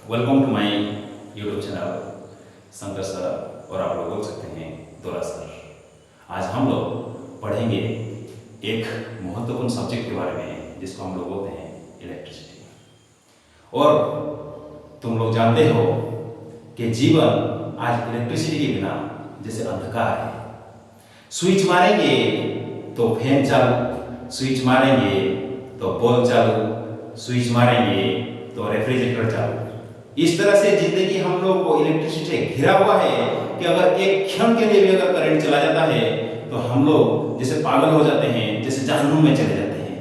Welcome to my YouTube channel Shankar sir, और आप लोग बोल सकते हैं दोरा सर। आज हम लोग पढ़ेंगे एक महत्वपूर्ण सब्जेक्ट के बारे में जिसको हम लोग बोलते हैं इलेक्ट्रिसिटी। और तुम लोग जानते हो कि जीवन आज इलेक्ट्रिसिटी के बिना जैसे अंधकार है। स्विच मारेंगे तो फैन चालू, स्विच मारेंगे तो बल्ब चालू, स्विच मारेंगे तो रेफ्रिजरेटर चालू। इस तरह से जिंदगी हम लोग को इलेक्ट्रिसिटी से घिरा हुआ है कि अगर एक क्षण के लिए भी अगर करंट चला जाता है तो हम लोग जैसे पागल हो जाते हैं, जैसे जहन्नुम में चले जाते हैं।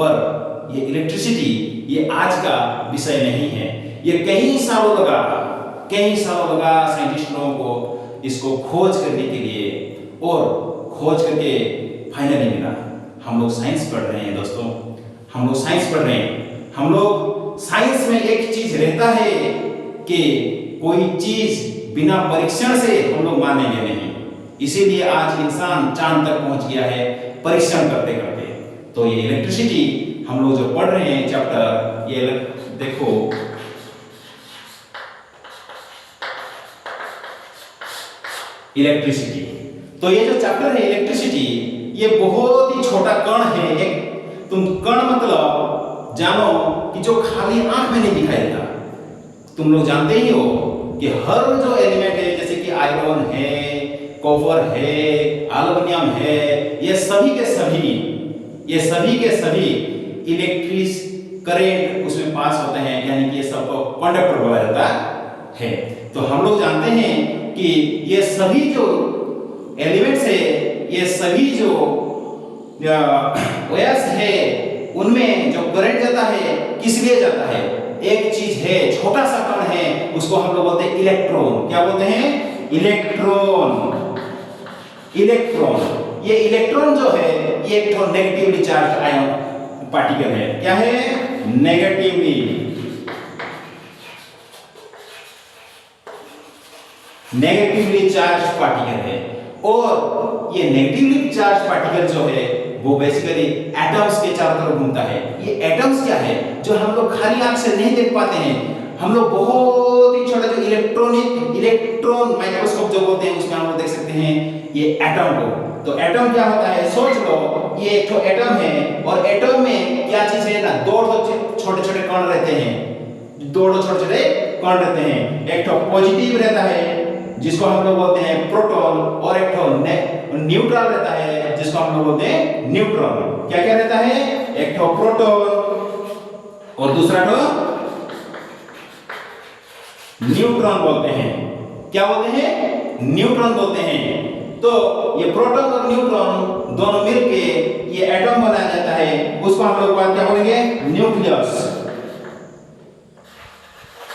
पर ये इलेक्ट्रिसिटी ये आज का विषय नहीं है। ये कई सालों लगा साइंटिस्ट लोगों को इसको खोज करने के लिए, और खोज करके फाइनली मिला। हम लोग साइंस पढ़ रहे हैं दोस्तों, हम लोग साइंस पढ़ रहे हैं। हम लोग साइंस में एक चीज रहता है कि कोई चीज बिना परीक्षण से हम लोग मानेंगे नहीं। इसीलिए आज इंसान चांद तक पहुंच गया है परीक्षण करते करते। तो ये इलेक्ट्रिसिटी हम लोग जो पढ़ रहे हैं चैप्टर, ये देखो इलेक्ट्रिसिटी। तो ये जो चैप्टर है इलेक्ट्रिसिटी, ये बहुत ही छोटा कण है। एक तुम कण मतलब जानो कि जो खाली आंख में नहीं दिखाई देता। तुम लोग जानते ही हो कि हर जो एलिमेंट है, जैसे कि आयरन है, कॉपर है, एल्युमिनियम है, ये सभी के सभी इलेक्ट्रिक करंट उसमें पास होते हैं, यानी कि ये सबको कंडक्टर बोला जाता है। तो हम लोग जानते हैं कि ये सभी जो एलिमेंट्स है, ये सभी जो वायर्स है, उनमें जो करंट जाता है किस लिए जाता है? एक चीज है, छोटा सा कण है, उसको हम लोग बोलते हैं इलेक्ट्रॉन। क्या बोलते हैं? इलेक्ट्रॉन। ये इलेक्ट्रॉन जो है ये एक तो नेगेटिवली चार्ज आयन पार्टिकल है। क्या है? नेगेटिवली चार्ज पार्टिकल है। और ये नेगेटिवली चार्ज पार्टिकल जो है वो बेसिकली एटम्स के चारों तरफ घूमता है। ये एटम्स क्या है जो हम लोग खाली आंख से नहीं देख पाते हैं। हम लोग बहुत ही छोटा जो इलेक्ट्रॉन माइक्रोस्कोप जो बोलते हैं उसमें हम लोग देख सकते हैं ये एटम को। तो एटम क्या होता है? सोच लो, ये एक तो एटम है, और एटम में क्या चीज है ना, दो छोटे छोटे कण रहते हैं। एक तो पॉजिटिव रहता है जिसको हम लोग बोलते हैं प्रोटॉन, और एक तो न्यूट्रल रहता है जिसको हम लोग बोलते हैं न्यूट्रॉन। क्या क्या रहता है? एक तो प्रोटॉन और दूसरा तो न्यूट्रॉन बोलते हैं। क्या बोलते हैं? न्यूट्रॉन बोलते हैं। तो ये प्रोटॉन और न्यूट्रॉन दोनों मिलके ये एटम बनाया जाता है। उसको हम लोग क्या बोलेंगे?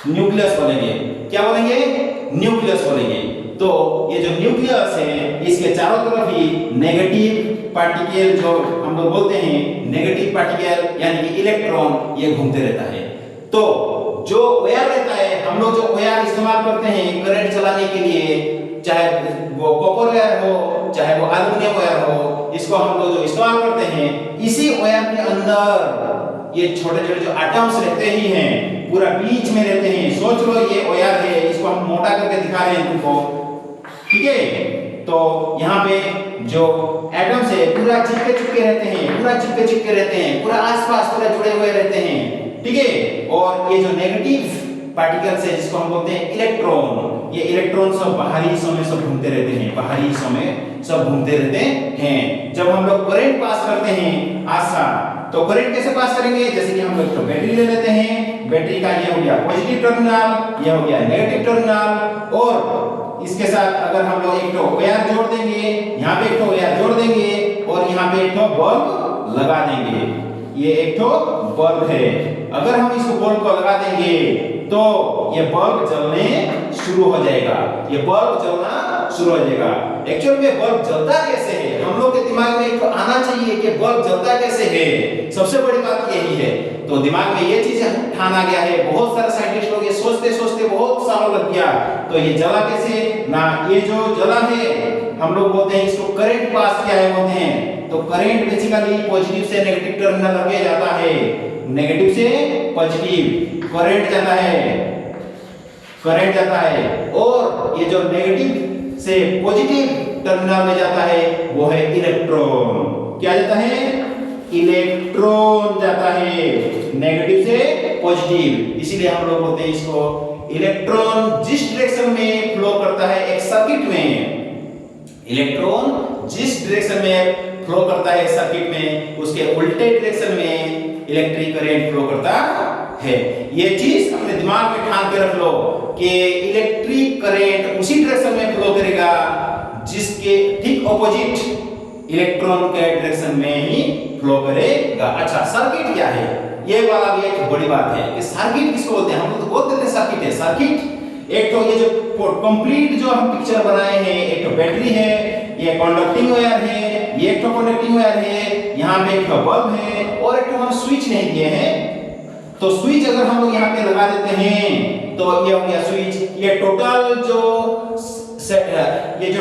न्यूक्लियस बोलेंगे। क्या बोलेंगे? न्यूक्लियस बोलेंगे। तो ये जो न्यूक्लियस है, इसके चारों तरफ ही नेगेटिव पार्टिकल जो हम लोग बोलते हैं नेगेटिव पार्टिकल यानी कि इलेक्ट्रॉन, ये घूमते रहता है। तो जो वायर रहता है, हम लोग जो वायर इस्तेमाल करते हैं करंट चलाने के लिए, चाहे वो कॉपर वायर हो, चाहे वो एल्युमिनियम वायर हो, इसको हम लोग जो इस्तेमाल करते हैं, इसी वायर के अंदर ये छोटे छोटे जो एटम्स रहते ही हैं, पूरा बीच में रहते हैं। सोच लो ये वायर है, इसको हम मोटा करके दिखा रहे हैं तुमको, ठीक है? तो यहाँ पे जो एटम्स है पूरा चिपके रहते हैं, पूरा आसपास पूरा जुड़े हुए रहते हैं, ठीक है? और ये जो नेगेटिव पार्टिकल्स है जिसको हम बोलते हैं इलेक्ट्रॉन, ये इलेक्ट्रॉन सब बाहरी हिस्सों में सब घूमते रहते हैं। जब हम लोग करंट पास करते हैं तो करंट कैसे पास करेंगे? जैसे कि हम लोग तो बैटरी ले लेते हैं, बैटरी का ये हो गया पॉजिटिव टर्मिनल, ये हो गया नेगेटिव टर्मिनल, और इसके साथ अगर हम लोग एक तो वायर जोड़ देंगे, यहाँ पे एक तो वायर जोड़ देंगे, और यहाँ पे एक तो बल्ब लगा देंगे। ये एक तो बल्ब है। अगर हम इसको बल्ब को लगा देंगे तो ये बल्ब जलने शुरू हो जाएगा। एक्चुअल में बल्ब जलता कैसे है? हम लोग के दिमाग में एक तो आना चाहिए कि बल्ब जलता कैसे है। सबसे बड़ी बात यही है। तो दिमाग में ये चीज ठाना गया है। बहुत सारे साइंटिस्ट लोग ये सोचते बहुत सालों लग गया। तो ये जला कैसे ना? ये जो जला है हम लोग बोलते हैं इसको करंट पास किया है बोलते हैं। तो करंट बेसिकली पॉजिटिव से नेगेटिव टर्मिनल लगे जाता है, नेगेटिव से पॉजिटिव करंट जाता है, करंट जाता है, और ये जो नेगेटिव से पॉजिटिव टर्मिनल में जाता है वो है इलेक्ट्रॉन। क्या जाता है? इलेक्ट्रॉन जाता है नेगेटिव से पॉजिटिव। इसीलिए हम लोग बोलते हैं इसको इलेक्ट्रॉन जिस डायरेक्शन में फ्लो करता है एक सर्किट में, इलेक्ट्रॉन जिस डायरेक्शन में फ्लो करता है सर्किट में, उसके उल्टे डायरेक्शन में इलेक्ट्रिक करंट फ्लो करता है। ये चीज अपने दिमाग में ठान के रख लो कि इलेक्ट्रिक करंट उसी डायरेक्शन में फ्लो करेगा जिसके ठीक ऑपोजिट इलेक्ट्रॉन के डायरेक्शन में ही फ्लो करेगा। अच्छा, सर्किट क्या है? ये वाला भी एक बड़ी बात है कि सर्किट किसको बोलते हैं? हम लोग तो बोल देते हैं सर्किट है। सर्किट एक तो ये जो कंप्लीट जो हम पिक्चर बनाए हैं, एक तो बैटरी है, ये कंडक्टिंग वायर है, ये एक तो कंडक्टिंग वायर है, यहाँ पे एक तो बल्ब है, और एक तो हम स्विच नहीं दिए हैं। तो स्विच अगर हम लोग यहाँ पे लगा देते हैं तो ये हो गया स्विच। ये टोटल जो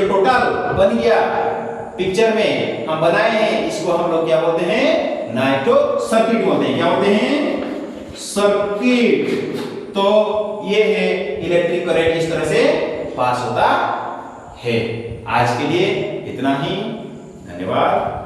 टोटल बन गया पिक्चर में हम बनाए हैं, इसको हम लोग क्या बोलते हैं? नाइट्रो सर्किट बोलते हैं। क्या बोलते हैं? सर्किट। तो ये है इलेक्ट्रिक करंट इस तरह से पास होता है। आज के लिए इतना ही, धन्यवाद।